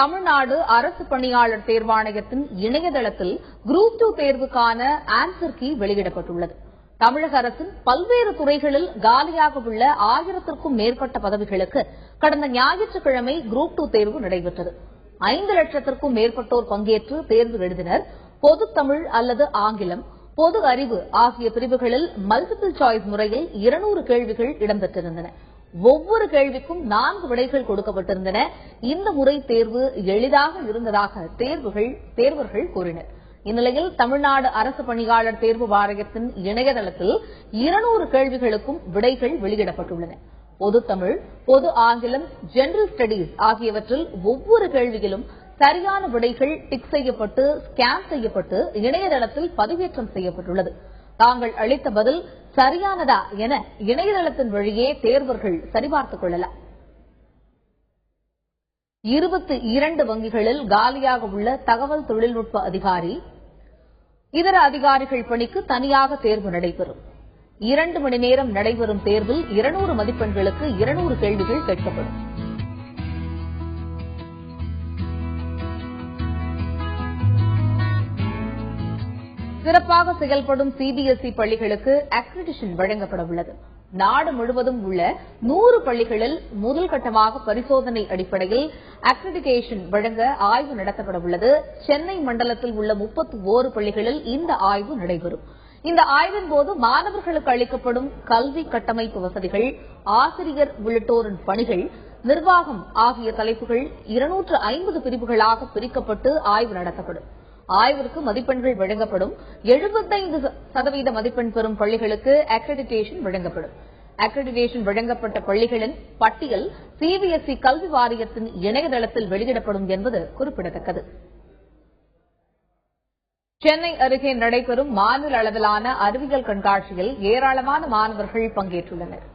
தமிழ்நாடு அரசு பணியாளர் தேர்வாணையத்தின் இணையதளத்தில் குரூப் 2 தேர்வுக்கான ஆன்சர் கீ வெளியிடப்பட்டுள்ளது. தமிழக அரசின் பல்வேறு துறைகளில் காலியாக உள்ள 1000க்கும் மேற்பட்ட பதவிகளுக்கு கடந்த ஞாயிற்றுக்கிழமை குரூப் 2 தேர்வு நடைபெற்றது. 5 லட்சத்திற்கும் மேற்பட்டோர் பங்கேற்று தேர்வு எழுதினர். பொதுத்தமிழ் அல்லது ஆங்கிலம், பொது அறிவு ஆகிய பிரிவுகளில் மல்டிபிள் சாய்ஸ் முறையில் 200 கேள்விகள் இடம்பெற்றிருந்தன. ஒவ்வொரு கேள்விக்கும் 4 விடைகள் கொடுக்கப்பட்டிருந்தன. இந்த முறை தேர்வு எளிதாக இருந்ததாக தேர்வர்கள் கூறினர். இந்நிலையில் தமிழ்நாடு அரசு பணியாளர் தேர்வு வாரியத்தின் இணையதளத்தில் 200 கேள்விகளுக்கும் விடைகள் வெளியிடப்பட்டுள்ளன. பொதுத்தமிழ், பொது ஆங்கிலம், ஜெனரல் ஸ்டடீஸ் ஆகியவற்றில் ஒவ்வொரு கேள்வியிலும் சரியான விடைகள் டிக் செய்யப்பட்டு ஸ்கேன் செய்யப்பட்டு இணையதளத்தில் பதிவேற்றம் செய்யப்பட்டுள்ளது. தாங்கள் அளித்த பதில் சரியானதா என இணையதளத்தின் வழியே தேர்வர்கள் சரிபார்த்துக் கொள்ளலாம். 22 வங்கிகளில் காலியாக உள்ள தகவல் தொழில்நுட்ப அதிகாரி, இதர அதிகாரிகள் பணிக்கு தனியாக தேர்வு நடைபெறும். 2 மணி நேரம் நடைபெறும் தேர்வில் 200 மதிப்பெண்களுக்கு 200 கேள்விகள் கேட்கப்படும். சிறப்பாக செயல்படும் சிபிஎஸ்இ பள்ளிகளுக்கு அக்ரிடிஷன் வழங்கப்பட உள்ளது. நாடு முழுவதும் உள்ள 100 பள்ளிகளில் முதல் கட்டமாக பரிசோதனை அடிப்படையில் அக்ரிடிகேஷன் வழங்க ஆய்வு நடத்தப்பட உள்ளது. சென்னை மண்டலத்தில் உள்ள 31 பள்ளிகளில் இந்த ஆய்வு நடைபெறும். இந்த ஆய்வின் போது மாணவர்களுக்கு அளிக்கப்படும் கல்வி கட்டமைப்பு வசதிகள், ஆசிரியர் உள்ளிட்டோரின் பணிகள், நிர்வாகம் ஆகிய தலைப்புகள் 250 பிரிவுகளாக பிரிக்கப்பட்டு ஆய்வு நடத்தப்படும். ஆய்விற்கு மதிப்பெண்கள் வழங்கப்படும். 75% மதிப்பெண் பெறும் பள்ளிகளுக்கு அக்ரிடிடேஷன் வழங்கப்படும். அக்ரிடிடேஷன் வழங்கப்பட்ட பள்ளிகளின் பட்டியல் சிபிஎஸ்இ கல்வி வாரியத்தின் இணையதளத்தில் வெளியிடப்படும் என்பது குறிப்பிடத்தக்கது. சென்னை அருகே நடைபெறும் மாநில அளவிலான அறிவியல் கண்காட்சியில் ஏராளமான மாணவர்கள் பங்கேற்றுள்ளனர்.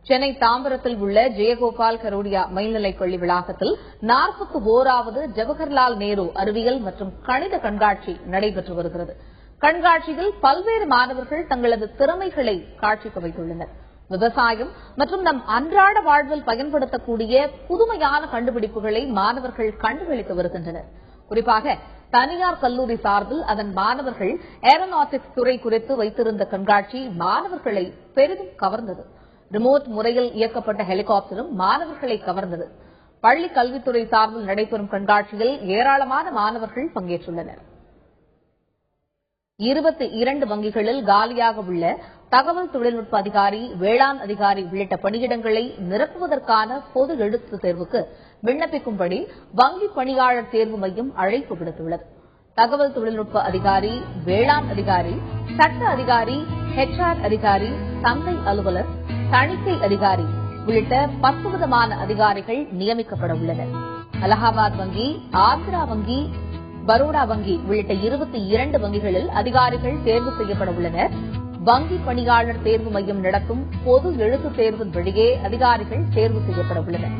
சென்னை தாம்பரத்தில் உள்ள ஜெயகோபால் கரோடியா மேல்நிலைப் பள்ளி வளாகத்தில் 41வது ஜவஹர்லால் நேரு அறிவியல் மற்றும் கணித கண்காட்சி நடைபெற்று வருகிறது. கண்காட்சியில் பல்வேறு மாணவர்கள் தங்களது திறமைகளை காட்சிக்கு வைத்துள்ளனர். விவசாயம் மற்றும் நம் அன்றாட வாழ்வில் பயன்படுத்தக்கூடிய புதுமையான கண்டுபிடிப்புகளை மாணவர்கள் கண்டுகளித்து வருகின்றனர். குறிப்பாக தனியார் கல்லூரி சார்பில் அதன் மாணவர்கள் ஏரோநாட்டிக்ஸ் துறை குறித்து வைத்திருந்த கண்காட்சி மாணவர்களை பெரிதும் கவர்ந்தது. ரிமோட் முறையில் இயக்கப்பட்ட ஹெலிகாப்டரும் மாணவர்களை கவர்ந்தது. பள்ளி கல்வித்துறை சார்பில் நடைபெறும் கண்காட்சியில் ஏராளமான மாணவர்கள் பங்கேற்றுள்ளனர். 22 வங்கிகளில் காலியாக உள்ள தகவல் தொழில்நுட்ப அதிகாரி, வேளாண் அதிகாரி உள்ளிட்ட பணியிடங்களை நிரப்புவதற்கான பொது எழுத்துத் தேர்வுக்கு விண்ணப்பிக்கும்படி வங்கி பணியாளர் தேர்வு மையம் அழைப்பு விடுத்துள்ளது. தகவல் தொழில்நுட்ப அதிகாரி, வேளாண் அதிகாரி, சட்ட அதிகாரி, HR அதிகாரி, சந்தை அலுவலர், தணிக்கை அதிகாரி உள்ளிட்ட 10 விதமான அதிகாரிகள் நியமிக்கப்பட உள்ளனர். அலகாபாத் வங்கி, ஆந்திரா வங்கி, பரோடா வங்கி உள்ளிட்ட 22 வங்கிகளில் அதிகாரிகள் தேர்வு செய்யப்பட உள்ளனர். வங்கி பணியாளர் தேர்வு மையம் நடத்தும் பொது எழுத்துத் தேர்வின் வழியே அதிகாரிகள் தேர்வு செய்யப்பட உள்ளனர்.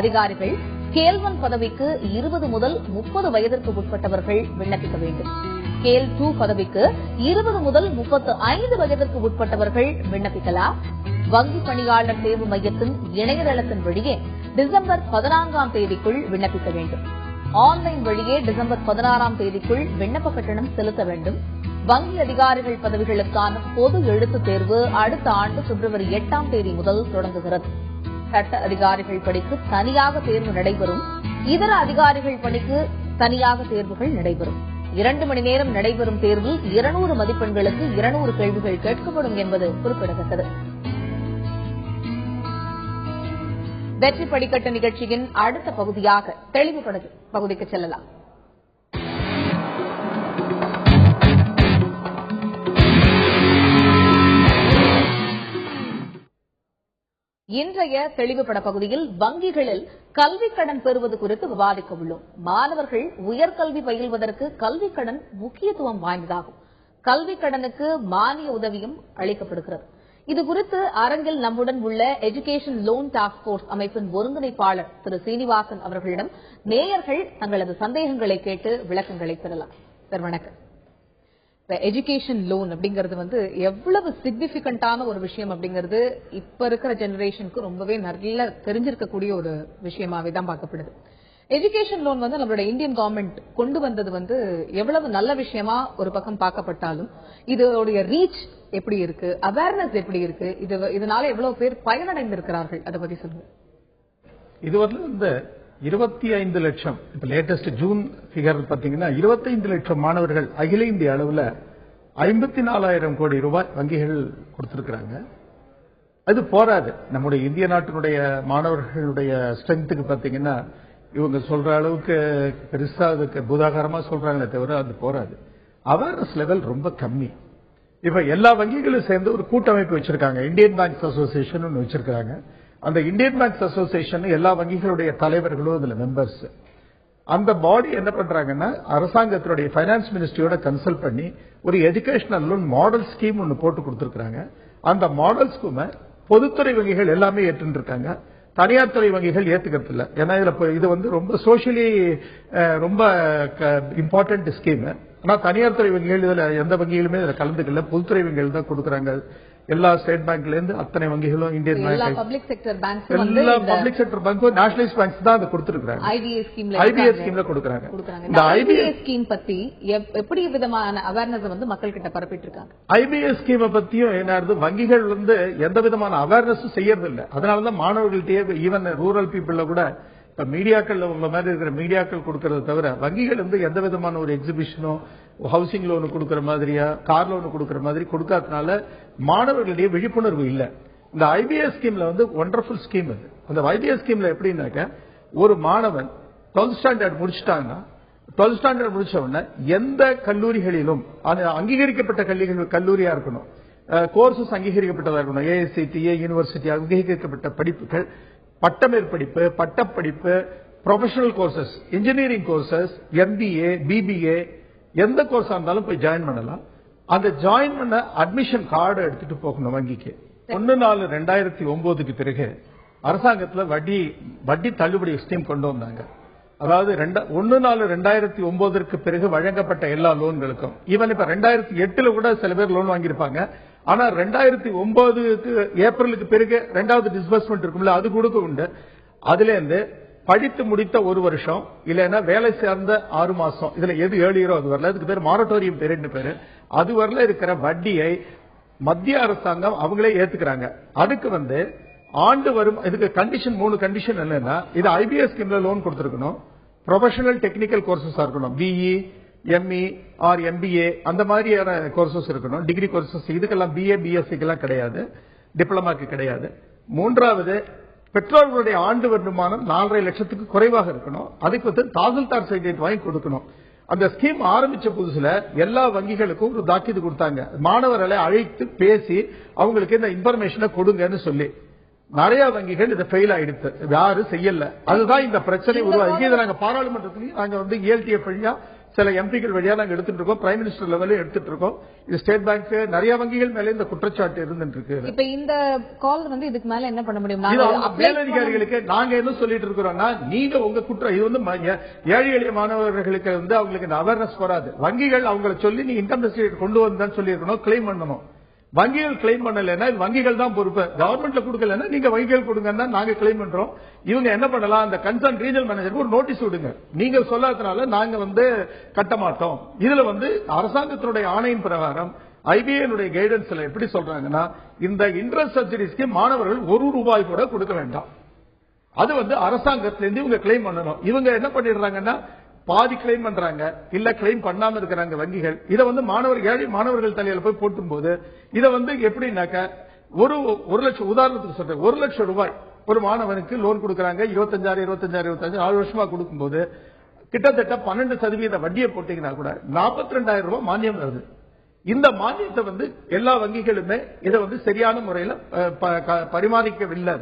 அதிகாரிகள் ஸ்கேல் 1 பதவிக்கு 20 முதல் 30 வயதிற்கு உட்பட்டவர்கள் விண்ணப்பிக்க வேண்டும். ஸ்கேல் 2 பதவிக்கு 20 முதல் 35 வயதிற்கு உட்பட்டவர்கள் விண்ணப்பிக்கலாம். வங்கி பணியாளர் தேர்வு மையத்தின் இணையதளத்தின் வழியே டிசம்பர் 14ஆம் தேதிக்குள் விண்ணப்பிக்க வேண்டும். ஆன்லைன் வழியே டிசம்பர் 16ஆம் தேதிக்குள் விண்ணப்ப கட்டணம் செலுத்த வேண்டும். வங்கி அதிகாரிகள் பதவிகளுக்கான பொது எழுத்துத் தேர்வு அடுத்த ஆண்டு பிப்ரவரி 8ஆம் தேதி முதல் தொடங்குகிறது. சட்ட அதிகாரிகள் பணிக்கு தனியாக தேர்வு நடைபெறும். இதர அதிகாரிகள் பணிக்கு தனியாக தேர்வுகள் நடைபெறும். 2 மணி நேரம் நடைபெறும் தேர்வில் 200 மதிப்பெண்களுக்கு 200 கேள்விகள் கேட்கப்படும் என்பது குறிப்பிடத்தக்கது. வெற்றி படிக்கட்டு நிகழ்ச்சியின் அடுத்த பகுதியாக தெளிவு பகுதிக்கு செல்லலாம். இன்றைய தெளிவுபட பகுதியில் வங்கிகளில் கல்விக் கடன் பெறுவது குறித்து விவாதிக்க உள்ளோம். மாணவர்கள் உயர்கல்வி பயில்வதற்கு கல்விக் கடன் முக்கியத்துவம் வாய்ந்ததாகும். கல்விக் கடனுக்கு மானிய உதவியும் அளிக்கப்படுகிறது. இதுகுறித்து அரங்கில் நம்முடன் உள்ள எஜுகேஷன் லோன் டாஸ்க் போர்ஸ் அமைப்பின் ஒருங்கிணைப்பாளர் திரு சீனிவாசன் அவர்களிடம் நேயர்கள் தங்களது சந்தேகங்களை கேட்டு விளக்கங்களை பெறலாம். சார் வணக்கம். எஜுகேஷன் லோன் அப்படிங்கிறது எவ்வளவு சிக்னிபிகண்டான ஒரு விஷயம் அப்படிங்கிறது இப்ப இருக்கிற ஜெனரேஷனுக்கு ரொம்பவே நல்ல தெரிஞ்சிருக்கக்கூடிய ஒரு விஷயமாவே தான் பார்க்கப்படுது. எஜுகேஷன் லோன் வந்து நம்மளோட இந்தியன் கவர்மெண்ட் கொண்டு வந்தது வந்து எவ்வளவு நல்ல விஷயமா ஒரு பக்கம் பார்க்கப்பட்டாலும் இதோடைய ரீச் எப்படி இருக்கு, அவேர்னஸ் எப்படி இருக்கு, இதனால எவ்வளவு பேர் பயனடைந்திருக்கிறார்கள், அதை பத்தி சொல்லுங்க. இது வந்து இந்த 25 லட்சம் இப்ப லேட்டஸ்ட் ஜூன் பிகர் பாத்தீங்கன்னா 25 லட்சம் மாணவர்கள் அகில இந்திய அளவுல 54,000 கோடி ரூபாய் வங்கிகள் கொடுத்திருக்கிறாங்க. அது போராது. நம்முடைய இந்திய நாட்டினுடைய மாணவர்களுடைய ஸ்ட்ரென்த்துக்கு பாத்தீங்கன்னா இவங்க சொல்ற அளவுக்கு பெருசா அதுக்கு பூதாகாரமா சொல்றாங்களே தவிர அது போராது. அவேர்னஸ் லெவல் ரொம்ப கம்மி. இப்ப எல்லா வங்கிகளும் சேர்ந்து ஒரு கூட்டமைப்பு வச்சிருக்காங்க, இந்தியன் பேங்க்ஸ் அசோசியேஷன் ஒன்று வச்சிருக்காங்க. அந்த இந்தியன் பேங்க்ஸ் அசோசியேஷன் எல்லா வங்கிகளுடைய தலைவர்களும் அதுல மெம்பர்ஸ். அந்த பாடி என்ன பண்றாங்கன்னா அரசாங்கத்தினுடைய பைனான்ஸ் மினிஸ்ட்ரியோட கன்சல்ட் பண்ணி ஒரு எஜுகேஷனல் லோன் மாடல் ஸ்கீம் ஒன்று போட்டு கொடுத்திருக்காங்க. அந்த மாடல் ஸ்கீமை பொதுத்துறை வங்கிகள் எல்லாமே ஏற்று இருக்காங்க, தனியார் துறை வங்கிகள் ஏத்துக்கிறது இல்ல. ஏன்னா இது வந்து ரொம்ப சோசியலி ரொம்ப இம்பார்ட்டன்ட் ஸ்கீம். ஆனா தனியார் துறை வங்கிகள் இதுல எந்த வங்கிகளுமே இதுல கலந்துக்கல, பொதுத்துறை வங்கிகள் தான் கொடுக்கறாங்க. எல்லா ஸ்டேட் பேங்க்ல இருந்து அத்தனை வங்கிகளும் இந்தியன் பேங்க், எல்லா பப்ளிக் செக்டர் பேங்க்கும் நேஷனலைஸ் பேங்க்ஸ் தான் அதை கொடுத்திருக்காங்க. ஐபிஎஸ் ஸ்கீம்ல கொடுக்கறாங்க. இந்த ஐபிஎஸ் ஸ்கீம் பத்தி எப்படி விதமான அவேர்னஸ் வந்து மக்கள் கிட்ட பரப்பிட்டு இருக்காங்க. ஐபிஎஸ் ஸ்கீமை பத்தியும் என்ன வங்கிகள் வந்து எந்த விதமான அவேர்னஸ் செய்யறது இல்ல. அதனாலதான் மாணவர்கள்ட்டே ஈவன் ரூரல் பீப்புள்ல கூட இப்ப மீடியாக்கள் உங்க மாதிரி இருக்கிற மீடியாக்கள் கொடுக்கறத தவிர வங்கிகள் வந்து எந்த விதமான ஒரு எக்ஸிபிஷனோ ஹவுசிங் லோனு கொடுக்கற மாதிரியா கார் லோனு கொடுக்கற மாதிரி கொடுக்காதனால மாணவர்களுடைய விழிப்புணர்வு இல்ல. இந்த ஐபிஎஸ் ஸ்கீம்ல வந்து ஒண்டர்ஃபுல் ஸ்கீம் அது. அந்த ஐபிஎஸ் ஸ்கீம்ல எப்படின்னாக்க ஒரு மாணவன் 12th ஸ்டாண்டர்ட் முடிச்சிட்டாங்கன்னா 12th ஸ்டாண்டர்ட் முடிச்ச உடனே எந்த கல்லூரிகளிலும் அங்கீகரிக்கப்பட்ட கல்லூரியா இருக்கணும், கோர்சஸ் அங்கீகரிக்கப்பட்டதா இருக்கணும், ஏஐசிடிஏ யூனிவர்சிட்டி அங்கீகரிக்கப்பட்ட படிப்புகள், பட்டமேற்படிப்பு, பட்டப்படிப்பு, professional courses, engineering courses, MBA, BBA, எந்த கோர்ஸா இருந்தாலும் போய் ஜாயின் பண்ணலாம். அந்த ஜாயின் பண்ண அட்மிஷன் கார்டு எடுத்துட்டு போகணும் வங்கிக்கு. 1/4/2009 பிறகு அரசாங்கத்தில் வட்டி தள்ளுபடி ஸ்கீம் கொண்டு வந்தாங்க. அதாவது 1/4/2009 பிறகு வழங்கப்பட்ட எல்லா லோன்களுக்கும், ஈவன் இப்ப 2008 கூட சில பேர் லோன் வாங்கியிருப்பாங்க. ஆனா 2009 ஏப்ரலுக்கு பிறகு 2வது டிஸ்பர்ஸ்மெண்ட் இருக்கும்ல, அது கொடுக்க உண்டு. அதுல இருந்து படித்து முடித்த 1 வருஷம் இல்லைன்னா வேலை சேர்ந்த 6 மாசம், இதுல எது ஏழியரோ அது வரல, அதுக்கு பேர் மாரட்டோரியம் பீரியட் பேரு. அது வரல இருக்கிற வட்டியை மத்திய அரசாங்கம் அவங்களே ஏத்துக்கிறாங்க. அதுக்கு வந்து ஆண்டு வரும், இதுக்கு கண்டிஷன் 3 கண்டிஷன் என்னன்னா, இது ஐபிஎஸ் ஸ்கீம்ல லோன் கொடுத்திருக்கணும், ப்ரொஃபஷனல் டெக்னிக்கல் கோர்சஸ் இருக்கணும், பிஇ, எம்இ ஆர் எம்பிஏ அந்த மாதிரியான கோர்சஸ் இருக்கணும், டிகிரி கோர்சஸ். இதுக்கெல்லாம் பிஏ பிஎஸ்சிக்கு எல்லாம் கிடையாது, டிப்ளமாக்கு கிடையாது. 3வது பெற்றோர்களுடைய ஆண்டு வருமானம் 4.5 லட்சத்துக்கு குறைவாக இருக்கணும். அதுக்கு வந்து தாசில்தார் சர்டிபிகேட் வாங்கி கொடுக்கணும். அந்த ஸ்கீம் ஆரம்பிச்ச புதுசுல எல்லா வங்கிகளுக்கும் ஒரு தாக்கீது கொடுத்தாங்க, மாணவர்களை அழைத்து பேசி அவங்களுக்கு இந்த இன்ஃபர்மேஷனை கொடுங்கன்னு சொல்லி. நிறைய வங்கிகள் இதை ஃபெயில் ஆயிடுச்சு, யாரும் செய்யல. அதுதான் இந்த பிரச்சனை உருவாகி இதை நாங்க பாராளுமன்றத்திலையும் நாங்க வந்து ELTF வழியா சில எம்பிக்கள் வழியா நாங்க எடுத்துட்டு இருக்கோம், பிரைம் மினிஸ்டர் லெவலில் எடுத்துட்டு இருக்கோம். இது ஸ்டேட் பேங்க் நிறைய வங்கிகள் மேல இந்த குற்றச்சாட்டு இருந்துட்டு இருக்கு. இப்ப இந்த கால் வந்து இதுக்கு மேல என்ன பண்ண முடியும்? மேலதிகாரிகளுக்கு நாங்க என்ன சொல்லிட்டு இருக்கிறோம்னா, நீங்க உங்க குற்றம் இது வந்து ஏழை எளிய மாணவர்களுக்கு வந்து அவங்களுக்கு இந்த அவேர்னஸ் வராது. வங்கிகள் அவங்களை சொல்லி நீ இன்கம் சர்டிபிகேட் கொண்டு வந்தான்னு சொல்லிருக்கணும், கிளைம் பண்ணணும். வங்கிகள் கிளைம் பண்ணலன்னா வங்கிகள் தான் பொறுப்பு. கவர்மெண்ட்ல கொடுக்கலன்னா நீங்க வங்கிகள் கொடுங்கன்னா நாங்க கிளைம் பண்றோம். இவங்க என்ன பண்ணலாம், அந்த கன்சர்ன் ரீஜனல் மேனேஜருக்கு ஒரு நோட்டீஸ் விடுங்க, நீங்க சொல்லாதனால நாங்க வந்து கட்ட மாட்டோம். இதுல வந்து அரசாங்கத்தினுடைய ஆணையின் பிரகாரம் ஐபிஏ கைடன்ஸ்ல எப்படி சொல்றாங்கன்னா, இந்த இன்ட்ரெஸ்ட் சப்சிடிஸ்க்கு மாணவர்கள் ₹1 கூட கொடுக்க வேண்டாம். அது வந்து அரசாங்கத்திலிருந்து இவங்க கிளைம் பண்ணணும். இவங்க என்ன பண்ணிடுறாங்கன்னா பாதி கிளைம் பண்றாங்க, இல்ல கிளைம் பண்ணாம இருக்கிறாங்க வங்கிகள். இதை வந்து ஏழை மாணவர்கள் தலையில போய் போட்டும் போது இதை வந்து எப்படின்னாக்க ஒரு லட்சம், உதாரணத்துக்கு சொல்றேன், ₹1,00,000 ஒரு மாணவனுக்கு லோன் கொடுக்கறாங்க, 25,000 6 வருஷமா கொடுக்கும்போது கிட்டத்தட்ட 12% வட்டியை போட்டீங்கன்னா கூட ₹42,000 மானியம் வருது. இந்த மானியத்தை வந்து எல்லா வங்கிகளுமே இதை வந்து சரியான முறையில் பரிமாறிக்கவில்லை.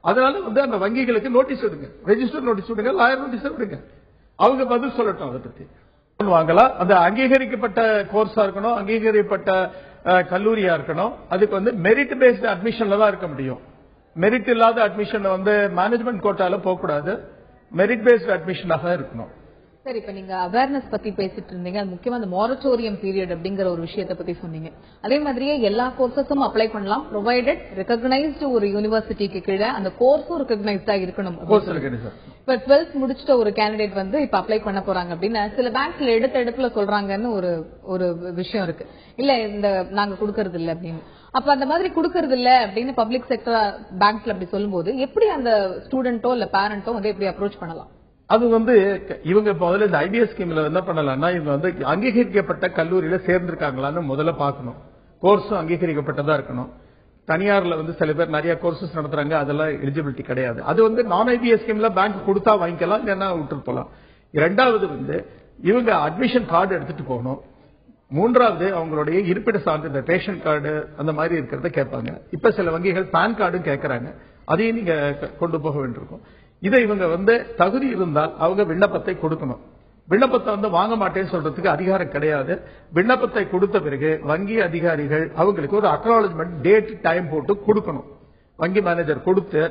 அதனால வந்து அந்த வங்கிகளுக்கு நோட்டீஸ் விடுங்க, ரெஜிஸ்டர் நோட்டீஸ் விடுங்க, லாயர் நோட்டீஸ் விடுங்க, அவங்க பதில் சொல்லட்டும். அதை பத்தி வாங்கலாம். அந்த அங்கீகரிக்கப்பட்ட கோர்ஸா இருக்கணும், அங்கீகரிக்கப்பட்ட கல்லூரியா இருக்கணும். அதுக்கு வந்து மெரிட் பேஸ்ட் அட்மிஷன்ல தான் இருக்க முடியும். மெரிட் இல்லாத அட்மிஷன் வந்து மேனேஜ்மெண்ட் கோட்டால போகக்கூடாது, மெரிட் பேஸ்ட் அட்மிஷனாக இருக்கணும். சரி, இப்ப நீங்க அவேர்னஸ் பத்தி பேசிட்டு இருந்தீங்க. அது முக்கியமா அந்த மொரட்டோரியம் பீரியட் அப்படிங்கிற ஒரு விஷயத்தை பத்தி சொன்னீங்க. அதே மாதிரியே எல்லா கோர்சஸும் அப்ளை பண்ணலாம், ப்ரொவைடட் ரெகக்னைஸ்டு ஒரு யூனிவர்சிட்டிக்கு கீழே அந்த கோர்ஸும் ரெகக்னைஸ்டா இருக்கணும். இப்ப 12th முடிச்சிட்ட ஒரு கேண்டிடேட் வந்து இப்ப அப்ளை பண்ண போறாங்க அப்படின்னா சில பேங்க்ஸ்ல எடுத்துல சொல்றாங்கன்னு ஒரு விஷயம் இருக்கு. இல்ல இந்த நாங்க கொடுக்கறது இல்ல அப்படின்னு. அப்ப அந்த மாதிரி கொடுக்கறது இல்ல அப்படின்னு பப்ளிக் செக்டர் பேங்க்ஸ்ல அப்படி சொல்லும்போது எப்படி அந்த ஸ்டூடெண்டோ இல்ல பேரண்டோ வந்து எப்படி அப்ரோச் பண்ணலாம்? அது வந்து இவங்க முதல்ல இந்த ஐபிஎஸ் ஸ்கீம்ல என்ன பண்ணலாம்னா இவங்க வந்து அங்கீகரிக்கப்பட்ட கல்லூரியில சேர்ந்திருக்காங்களான்னு முதல்ல பார்க்கணும். கோர்ஸும் அங்கீகரிக்கப்பட்டதா இருக்கணும். தனியார்ல வந்து சில பேர் நிறைய கோர்சஸ் நடத்துறாங்க, அதெல்லாம் எலிஜிபிலிட்டி கிடையாது. அது வந்து நான் ஐபிஎஸ் ஸ்கீம்ல பேங்க் கொடுத்தா வாங்கிக்கலாம், இல்லைன்னா விட்டுட்டு போலாம். இரண்டாவது வந்து இவங்க அட்மிஷன் கார்டு எடுத்துட்டு போகணும். மூன்றாவது அவங்களுடைய இருப்பிட சான்றிதழ் ரேஷன் கார்டு அந்த மாதிரி இருக்கிறத கேட்பாங்க. இப்ப சில வங்கிகள் பான் கார்டும் கேட்கறாங்க, அதையும் நீங்க கொண்டு போக வேண்டியிருக்கும். இதை இவங்க வந்து தகுதி இருந்தால் அவங்க விண்ணப்பத்தை கொடுக்கணும். விண்ணப்பத்தை வந்து வாங்க மாட்டேன்னு சொல்றதுக்கு அதிகாரம் கிடையாது. விண்ணப்பத்தை கொடுத்த பிறகு வங்கி அதிகாரிகள் அவங்களுக்கு ஒரு அக்னாலஜ்மெண்ட் டேட் டைம் போட்டு கொடுக்கணும். வங்கி மேனேஜர் கொடுத்து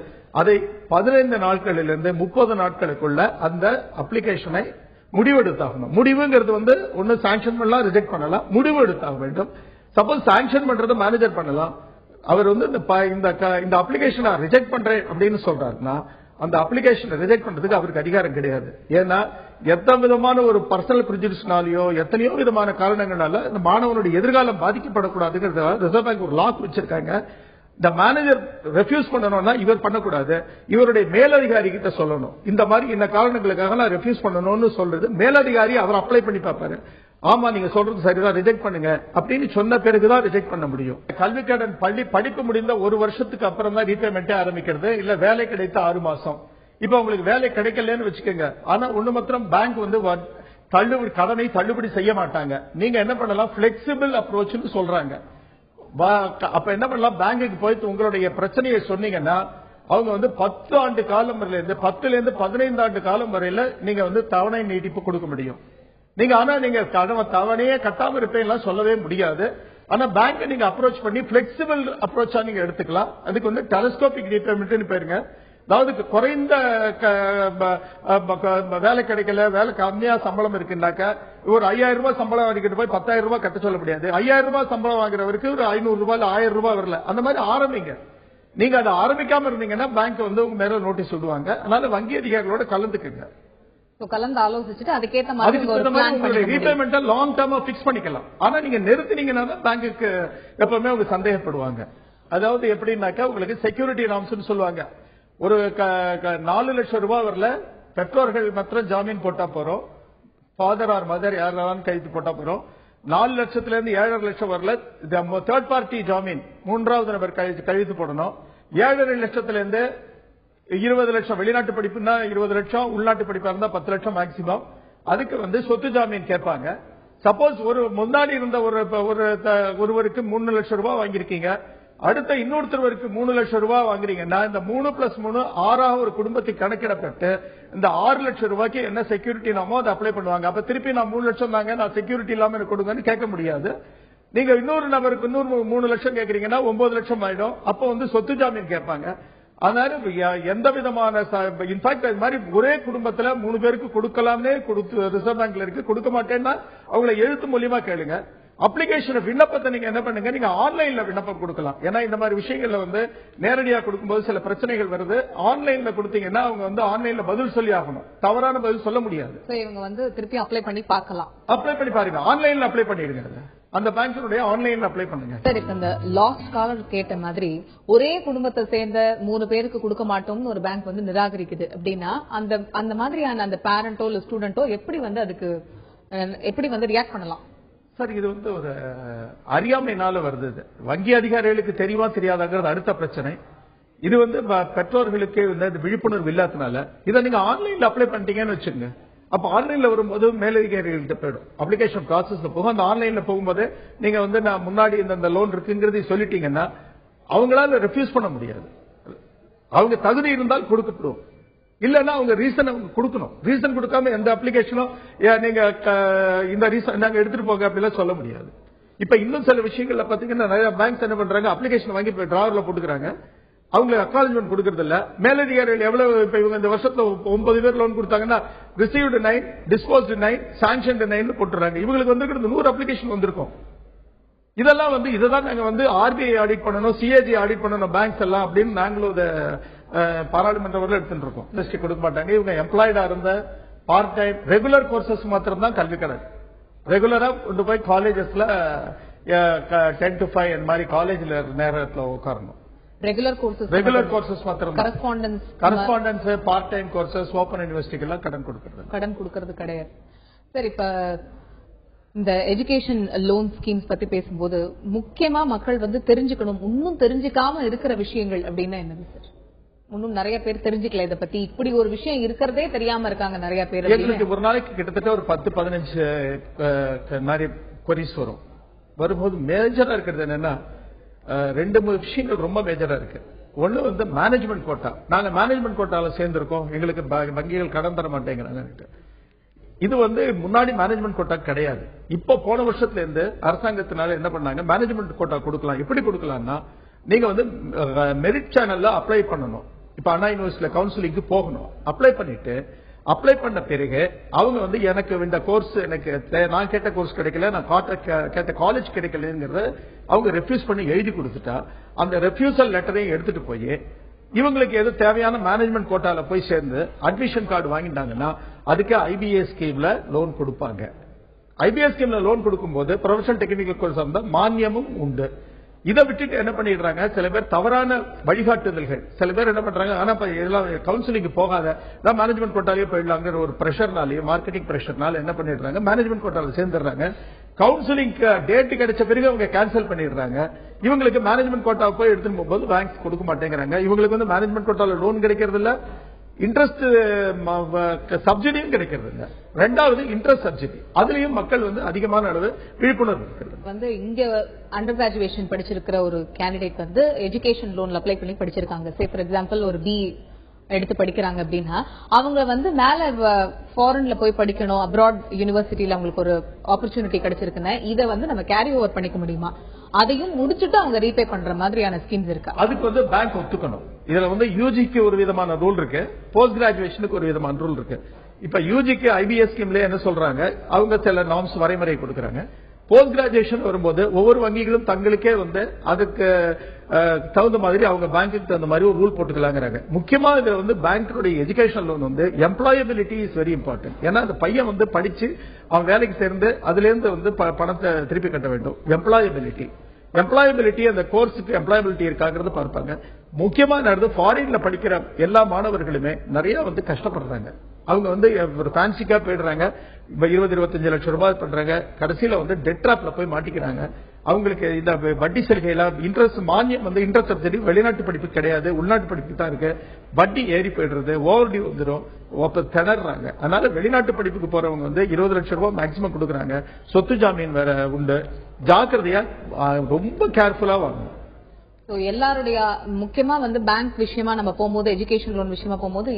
அதை 15 நாட்களிலிருந்து 30 நாட்களுக்குள்ள அந்த அப்ளிகேஷனை முடிவெடுத்தாகணும். முடிவுங்கிறது வந்து ஒன்னு சாங்ஷன் பண்ணலாம், ரிஜெக்ட் பண்ணலாம், முடிவு எடுத்தாக வேண்டும். சப்போஸ் சாங்ஷன் பண்றது மேனேஜர் பண்ணலாம். அவர் வந்து இந்த அப்ளிகேஷனை ரிஜெக்ட் பண்றேன் அப்படின்னு சொல்றாருன்னா அந்த அப்ளிகேஷனை ரிஜெக்ட் பண்றதுக்கு அவருக்கு அதிகாரம் கிடையாது. ஏன்னா எத்தனை விதமான ஒரு பர்சனல் பிரிஜுடிஸ்னாலயோ எத்தனையோ விதமான காரணங்களால இந்த மாணவனுடைய எதிர்காலம் பாதிக்கப்படக்கூடாதுங்கிறதுனால ரிசர்வ் பேங்க் ஒரு லாக் வச்சிருக்காங்க. இந்த மேனேஜர் ரெஃப்யூஸ் பண்ணணும்னா இவர் பண்ணக்கூடாது, இவருடைய மேலதிகாரி கிட்ட சொல்லணும். இந்த மாதிரி இந்த காரணங்களுக்காக நான் ரெஃப்யூஸ் பண்ணணும்னு சொல்றது மேலதிகாரி அவர் அப்ளை பண்ணி பார்ப்பாரு. ஆமா நீங்க சொல்றது சரிதான், ரிஜெக்ட் பண்ணுங்க அப்படின்னு சொன்ன பிறகுதான் ரிஜெக்ட் பண்ண முடியும். கல்வி கடன் படிப்பு முடிந்த ஒரு வருஷத்துக்கு அப்புறம் தான் ரீபேமெண்டே ஆரம்பிக்கிறது. இல்ல வேலை கிடைத்த 6 மாசம். இப்ப உங்களுக்கு வேலை கிடைக்கலன்னு வச்சுக்கோங்க, ஆனா ஒண்ணு மாத்திரம் பேங்க் வந்து கடனை தள்ளுபடி செய்ய மாட்டாங்க. நீங்க என்ன பண்ணலாம், பிளெக்சிபிள் அப்ரோச் சொல்றாங்க. அப்ப என்ன பண்ணலாம், பேங்குக்கு போயிட்டு உங்களுடைய பிரச்சனையை சொன்னீங்கன்னா அவங்க வந்து 10 ஆண்டு காலம் வரையில 10ல இருந்து 15 ஆண்டு காலம் வரையில நீங்க வந்து தவணை நீட்டிப்பு கொடுக்க முடியும். நீங்க ஆனா நீங்க தவணையே கட்டாம இருப்பீங்களா சொல்லவே முடியாது. ஆனா பேங்க் நீங்க அப்ரோச் பண்ணி பிளெக்சிபிள் அப்ரோச்சா நீங்க எடுத்துக்கலாம். அதுக்கு வந்து டெலஸ்கோபிக் ரீபேமெண்ட் பேருங்க. அதாவது குறைந்த வேலை கிடைக்கல, வேலை கம்மியா சம்பளம் இருக்குன்னாக்க ஒரு 5000 ரூபாய் சம்பளம் வாங்கிட்டு போய் 10,000 ரூபாய் கட்ட சொல்ல முடியாது. 5000 ரூபாய் சம்பளம் வாங்குறவருக்கு ஒரு 500 ரூபாய் 1000 ரூபாய் வரல. அந்த மாதிரி ஆரம்பிங்க. நீங்க அதை ஆரம்பிக்காம இருந்தீங்கன்னா பேங்க் வந்து உங்க மேல நோட்டீஸ் விடுவாங்க. அதனால வங்கி அதிகாரிகளோட கலந்துக்குங்க. கலந்து ஆலோசிச்சுட்டு அதுக்கேற்ற மாதிரி ரீபேமெண்ட் லாங் டேர்மா பிக்ஸ் பண்ணிக்கலாம். ஆனா நீங்க நிறுத்தினீங்கன்னா பேங்குக்கு எப்பவுமே அவங்க சந்தேகப்படுவாங்க. அதாவது எப்படின்னாக்கா உங்களுக்கு செக்யூரிட்டி நார்ம்ஸ் சொல்லுவாங்க. ஒரு 4 லட்சம் ரூபாய் வரல பெற்றோர்கள் மாத்திரம் ஜாமீன் போட்டா போறோம், ஃபாதர் ஆர் மதர் யாரெல்லாம் கைது போட்டா போறோம். 4 லட்சத்துல இருந்து 7.5 லட்சம் வரல தேர்ட் பார்ட்டி ஜாமீன் மூன்றாவது நபர் கைது போடணும். 7.5 லட்சத்துல இருந்து 20 லட்சம் வெளிநாட்டு படிப்புன்னா 20 லட்சம், உள்நாட்டு படிப்பா இருந்தா 10 லட்சம் மேக்சிமம். அதுக்கு வந்து சொத்து ஜாமீன் கேட்பாங்க. சப்போஸ் ஒரு முன்னாடி இருந்த ஒருவருக்கு 3 லட்சம் ரூபாய் வாங்கியிருக்கீங்க, அடுத்த இன்னொருத்தருக்கு 3 லட்சம் ரூபாய் வாங்குறீங்கன்னா இந்த 3+3 6 ஒரு குடும்பத்துக்கு கணக்கிடப்பட்டு இந்த 6 லட்சம் ரூபாய்க்கு என்ன செக்யூரிட்டி நாமோ அதை அப்ளை பண்ணுவாங்க. அப்ப திருப்பி நான் 3 லட்சம் தாங்க நான் செக்யூரிட்டி இல்லாம எனக்கு கொடுங்கன்னு கேட்க முடியாது. நீங்க இன்னொரு நபருக்கு இன்னொரு 3 லட்சம் கேட்கறீங்கன்னா 9 லட்சம் ஆயிடும். அப்ப வந்து சொத்து ஜாமீன் கேட்பாங்க. அதனால எந்த விதமான இன்ஃபேக்ட் அது மாதிரி ஒரே குடும்பத்துல 3 பேருக்கு கொடுக்கலாம்னே ரிசர்வ் பேங்க்ல இருக்கு. கொடுக்க மாட்டேன்னா அவங்களை எழுத்து மூலியமா கேளுங்க. அப்ளிகேஷன் விண்ணப்பத்தை நீங்க என்ன பண்ணுங்க, நீங்க ஆன்லைன்ல விண்ணப்பம் கொடுக்கலாம். ஏன்னா இந்த மாதிரி விஷயங்கள்ல வந்து நேரடியா கொடுக்கும்போது சில பிரச்சனைகள் வருது. ஆன்லைன்ல கொடுத்தீங்கன்னா அவங்க வந்து ஆன்லைன்ல பதில் சொல்லி ஆகணும், தவறான பதில் சொல்ல முடியாது. இவங்க வந்து திருப்பி அப்ளை பண்ணி பார்க்கலாம். அப்ளை பண்ணி பாருங்க, ஆன்லைன்ல அப்ளை பண்ணிடுங்க. அந்த பேங்க்னுடைய ஆன்லைன்ல அப்ளை பண்ணுங்க. சரி, இந்த லாஸ்ட் காலர் கேட்ட மாதிரி ஒரே குடும்பத்தை சேர்ந்த 3 பேருக்கு கொடுக்க மாட்டோம்னு ஒரு பேங்க் வந்து நிராகரிக்குது அப்படின்னா அந்த மாதிரியான அந்த பேரண்டோ இல்ல ஸ்டூடெண்டோ எப்படி வந்து அதுக்கு எப்படி வந்து ரியாக்ட் பண்ணலாம்? சார் இது வந்து ஒரு அறியாமைனால வருது. வங்கி அதிகாரிகளுக்கு தெரியுமா தெரியாதாங்கிறது அடுத்த பிரச்சனை. இது வந்து பெற்றோர்களுக்கு விழிப்புணர்வு இல்லாதனால இதை நீங்க ஆன்லைன்ல அப்ளை பண்ணிட்டீங்கன்னு வச்சுங்க. அப்ப ஆன்லைன்ல வரும்போது மேலதிகாரிகள்கிட்ட போயிடும், அப்ளிகேஷன் ப்ராசஸ்ல போகும். அந்த ஆன்லைன்ல போகும்போது நீங்க வந்து நான் முன்னாடி இந்த லோன் இருக்குங்கிறது சொல்லிட்டீங்கன்னா அவங்களால ரெஃப்யூஸ் பண்ண முடியாது. அவங்க தகுதி இருந்தால் கொடுக்கட்டும், இல்லன்னா அவங்க ரீசன் கொடுக்கணும். ரீசன் கொடுக்காம எந்த அப்ளிகேஷனும் நீங்க இந்த ரீசன் நாங்க எடுத்துட்டு போங்க அப்படிலாம் சொல்ல முடியாது. இப்ப இன்னும் சில விஷயங்கள்ல பாத்தீங்கன்னா நிறைய பேங்க்ஸ் என்ன பண்றாங்க, அப்ளிகேஷன் வாங்கி டிராவர்ல போட்டுக்கிறாங்க. அவங்களுக்கு அக்னாலஜ்மெண்ட் கொடுக்கறது இல்ல. மேலதிகாரிகள் எவ்வளவு இப்ப இவங்க இந்த வருஷத்துல 9 பேர் லோன் கொடுத்தாங்கன்னா ரிசீவ்டு 9, டிஸ்போஸ்டு 9, சாங்ஷன்டு 9 போட்டுறாங்க. இவங்களுக்கு வந்து 100 அப்ளிகேஷன் வந்திருக்கும். இதெல்லாம் வந்து இதுதான் நாங்க வந்து ஆர்பிஐ ஆடிட் பண்ணணும், சிஏஜி ஆடிட் பண்ணணும் பேங்க்ஸ் எல்லாம் அப்படின்னு நாங்களும் பாராளுமன்ற எடுத்துட்டு இருக்கோம். இண்டஸ்ட்ரி கொடுக்க மாட்டாங்க. இவங்க எம்ப்ளாய்டா இருந்த பார்ட் டைம் ரெகுலர் கோர்சஸ் மாத்திரம் தான் கல்வி கடன். ரெகுலரா கொண்டு போய் காலேஜஸ்ல 10 to 5 இந்த மாதிரி காலேஜ்ல நேரத்துல உட்காரணும். ரெகுலர் கோர்சஸ் மாத்திரம் correspondence, part time courses, open யூனிவர்சிட்டிக்கு எல்லாம் கடன் கொடுக்கறது கிடையாது. சரி, இப்ப இந்த எஜுகேஷன் லோன் ஸ்கீம்ஸ் பத்தி பேசும்போது முக்கியமா மக்கள் வந்து தெரிஞ்சுக்கணும், இன்னும் தெரிஞ்சுக்காம இருக்கிற விஷயங்கள் அப்படின்னா என்னது சார்? இன்னும் நிறைய பேர் தெரிஞ்சுக்கல இதை பத்தி, இப்படி ஒரு விஷயம் இருக்கிறதே தெரியாம இருக்காங்க நிறைய பேர். எங்களுக்கு ஒரு நாளைக்கு கிட்டத்தட்ட ஒரு 10-15 மாதிரி கொரிஸ் வரும்போது மேஜரா இருக்கிறது என்னன்னா 2-3 விஷயங்கள் ரொம்ப மேஜரா இருக்கு. ஒண்ணு வந்து மேனேஜ்மெண்ட் கோட்டா. நாங்க மேனேஜ்மெண்ட் கோட்டால சேர்ந்திருக்கோம், எங்களுக்கு வங்கிகள் கடன் தர மாட்டேங்கிறாங்க. இது வந்து முன்னாடி மேனேஜ்மெண்ட் கோட்டா கிடையாது. இப்ப போன வருஷத்துல இருந்து அரசாங்கத்தினால என்ன பண்ணாங்க, மேனேஜ்மெண்ட் கோட்டா கொடுக்கலாம். எப்படி கொடுக்கலாம்னா, நீங்க வந்து மெரிட் சேனல்ல அப்ளை பண்ணணும். இப்ப அண்ணா யூனிவர்சிட்டியில கவுன்சிலிங்க்கு போகணும். அப்ளை பண்ண பிறகு அவங்க வந்து எனக்கு இந்த கோர்ஸ் எனக்கு நான் கேட்ட கோர்ஸ் கிடைக்கல, நான் கேட்ட காலேஜ் கிடைக்கலங்கிறத அவங்க ரெஃப்யூஸ் பண்ணி எழுதி கொடுத்துட்டா, அந்த ரெஃப்யூசல் லெட்டரையும் எடுத்துட்டு போய் இவங்களுக்கு எது தேவையான மேனேஜ்மெண்ட் கோட்டால போய் சேர்ந்து அட்மிஷன் கார்டு வாங்கிட்டாங்கன்னா அதுக்கு ஐபிஏ ஸ்கீம்ல லோன் கொடுப்பாங்க. ஐபிஏ ஸ்கீம்ல லோன் கொடுக்கும்போது ப்ரொஃபஷனல் டெக்னிக்கல் கோர்ஸ் இருந்தா மானியமும் உண்டு. இதை விட்டுட்டு என்ன பண்ணிடுறாங்க, சில பேர் தவறான வழிகாட்டுதல்கள். சில பேர் என்ன பண்றாங்க, ஆனா கவுன்சிலிங் போகாத மேனேஜ்மெண்ட் கோட்டாலேயே போயிடலாங்கிற ஒரு பிரஷர்னாலேயே, மார்க்கெட்டிங் பிரஷர்னால என்ன பண்ணிடுறாங்க, மேனேஜ்மெண்ட் கோட்டால சேர்ந்துடுறாங்க. கவுன்சிலிங் டேட் கிடைச்ச பிறகு அவங்க கேன்சல் பண்ணிடுறாங்க. இவங்களுக்கு மேனேஜ்மெண்ட் கோட்டா போய் எடுத்துட்டு போகும்போது பேங்க்ஸ் கொடுக்க மாட்டேங்கிறாங்க. இவங்களுக்கு வந்து மேனேஜ்மெண்ட் கோட்டால லோன் கிடைக்கிறது இல்ல, இன்ட்ரெஸ்ட் சப்சிடியும் கிடைக்கிறது இல்ல. ரெண்டாவது இன்ட்ரெஸ்ட் சப்சிடி, அதுலயும் மக்கள் வந்து அதிகமான அளவு விழிப்புணர்வு இருக்கிறது. வந்து இங்க அண்டர் கிராஜுவேஷன் படிச்சிருக்கிற ஒரு கேண்டிடேட் வந்து எஜுகேஷன் லோன்ல அப்ளை பண்ணி படிச்சிருக்காங்க. சே ஃபார் எக்ஸாம்பிள் ஒரு பி எடுத்து படிக்கிறாங்க அப்படின்னா, அவங்க வந்து மேல ஃபாரின்ல போய் படிக்கணும், அப்ராட் யூனிவர்சிட்டியில அவங்களுக்கு ஒரு ஆப்பர்ச்சுனிட்டி கிடைச்சிருக்குன்னா இதை வந்து நம்ம கேரி ஓவர் பண்ணிக்க முடியுமா? அதையும் முடிச்சுட்டு அவங்க ரீபே பண்ற மாதிரியான ஸ்கீம்ஸ் இருக்கு. அதுக்கு வந்து பேங்க் ஒத்துக்கணும். இதுல வந்து யூஜிக்கு ஒரு விதமான ரூல் இருக்கு, போஸ்ட் கிராஜுவேஷனுக்கு ஒரு விதமான ரூல் இருக்கு. இப்ப யூஜிக்கு ஐபிஎஸ் ஸ்கீம்ல என்ன சொல்றாங்க, அவங்க சில நார்ம்ஸ் வரைமுறை கொடுக்கறாங்க. போஸ்ட் கிராஜுவேஷன் வரும்போது ஒவ்வொரு வங்கிகளும் தங்களுக்கே வந்து அதுக்கு தகுந்த மாதிரி அவங்க பேங்க்கு தகுந்த மாதிரி ஒரு ரூல் போட்டுக்கலாங்கிறாங்க. முக்கியமா இது வந்து பேங்க்குடைய எஜுகேஷன் லோன் வந்து எம்ப்ளாயபிலிட்டி இஸ் வெரி இம்பார்ட்டன்ட். ஏன்னா அந்த பையன் வந்து படிச்சு அவன் வேலைக்கு சேர்ந்து அதுல இருந்து வந்து பணத்தை திருப்பி கட்ட வேண்டும். எம்ப்ளாயபிலிட்டி அந்த கோர்ஸுக்கு எம்ப்ளாயபிலிட்டி இருக்காங்கிறது பார்ப்பாங்க. முக்கியமா ஃபாரின்ல படிக்கிற எல்லா மாணவர்களுமே நிறைய வந்து கஷ்டப்படுறாங்க. அவங்க வந்து ஒரு ஃபேன்சிக்கா போயிடுறாங்க, 20-25 லட்சம் ரூபாய் பண்றாங்க, கடைசியில வந்து டெட் டிராப்ல போய் மாட்டிக்கிறாங்க. அவங்களுக்கு இந்த வட்டி சலுகையில இன்ட்ரெஸ்ட் மானியம் வந்து இன்ட்ரெஸ்ட் சப்சிடி வெளிநாட்டு படிப்பு கிடையாது, உள்நாட்டு படிப்பு தான் இருக்கு. வட்டி ஏறி போயிடுறது, ஓவர் டியூ வந்துடும், திணறாங்க. அதனால வெளிநாட்டு படிப்புக்கு போறவங்க வந்து 20 லட்சம் ரூபாய் மேக்சிமம் கொடுக்கறாங்க. சொத்து ஜாமீன் வேற உண்டு. ஜாக்கிரதையா ரொம்ப கேர்ஃபுல்லா வாங்கணும். எல்லாருடைய முக்கியமா வந்து பேங்க் விஷயமா நம்ம போகும்போது, எஜுகேஷன் லோன் விஷயமா போகும்போது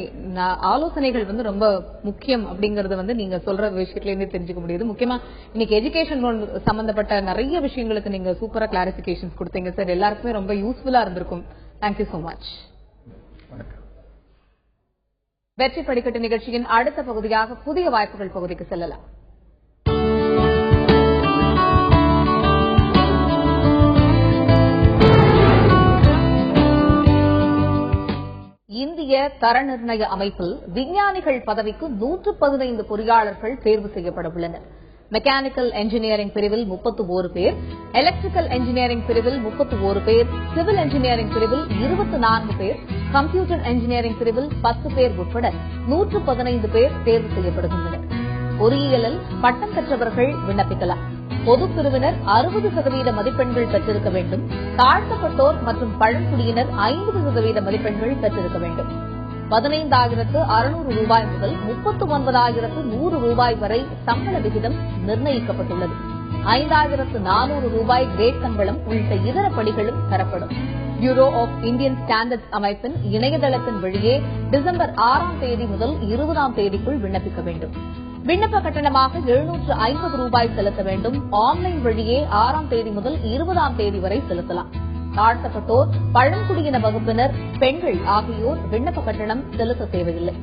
ஆலோசனைகள் வந்து ரொம்ப முக்கியம் அப்படிங்கறது வந்து நீங்க சொல்ற விஷயத்துல இருந்து தெரிஞ்சுக்க முடியுது. முக்கியமா இன்னைக்கு எஜுகேஷன் லோன் சம்பந்தப்பட்ட நிறைய விஷயங்களுக்கு நீங்க சூப்பரா கிளாரிபிகேஷன்ஸ் கொடுத்தீங்க சார். எல்லாருக்குமே ரொம்ப யூஸ்ஃபுல்லா இருந்திருக்கும். Thank you so much. வெற்றி படிக்கட்டு நிகழ்ச்சியின் அடுத்த பகுதியாக புதிய வாய்ப்புகள் பகுதிக்கு செல்லலாம். இந்திய தர நிர்ணய அமைப்பில் விஞ்ஞானிகள் பதவிக்கு 115 பொறியாளர்கள் தேர்வு செய்யப்பட உள்ளனர். மெக்கானிக்கல் என்ஜினியரிங் பிரிவில் 31 பேர், எலக்ட்ரிக்கல் என்ஜினியரிங் பிரிவில் 31 பேர், சிவில் என்ஜினியரிங் பிரிவில் 24 பேர், கம்ப்யூட்டர் என்ஜினியரிங் பிரிவில் 10 பேர் உட்பட 115 பேர் தேர்வு செய்யப்படுகின்றனர். பொறியியலில் பட்டம் பெற்றவர்கள் விண்ணப்பிக்கலாம். பொதுப் பிரிவினர் 60% மதிப்பெண்கள் பெற்றிருக்க வேண்டும். தாழ்த்தப்பட்டோர் மற்றும் பழங்குடியினர் 50% மதிப்பெண்கள் பெற்றிருக்க வேண்டும். 15,600 ரூபாய் முதல் 39,100 ரூபாய் வரை சம்பள விகிதம் நிர்ணயிக்கப்பட்டுள்ளது. 5,400 ரூபாய் கிரேட் சம்பளம் உள்ளிட்ட இதர படிகளும் தரப்படும். பியூரோ ஆஃப் இந்தியன் ஸ்டாண்டர்ட்ஸ் அமைப்பின் இணையதளத்தின் வழியே டிசம்பர் 6ஆம் தேதி முதல் 20ஆம் தேதிக்குள் விண்ணப்பிக்க வேண்டும். விண்ணப்ப கட்டணமாக 750 ரூபாய் செலுத்த வேண்டும். ஆன்லைன் வழியே 6ஆம் தேதி முதல் 20ஆம் தேதி வரை செலுத்தலாம். தாழ்த்தப்பட்டோர், பழங்குடியின வகுப்பினர், பெண்கள் ஆகியோர் விண்ணப்ப கட்டணம் செலுத்த தேவையில்லை.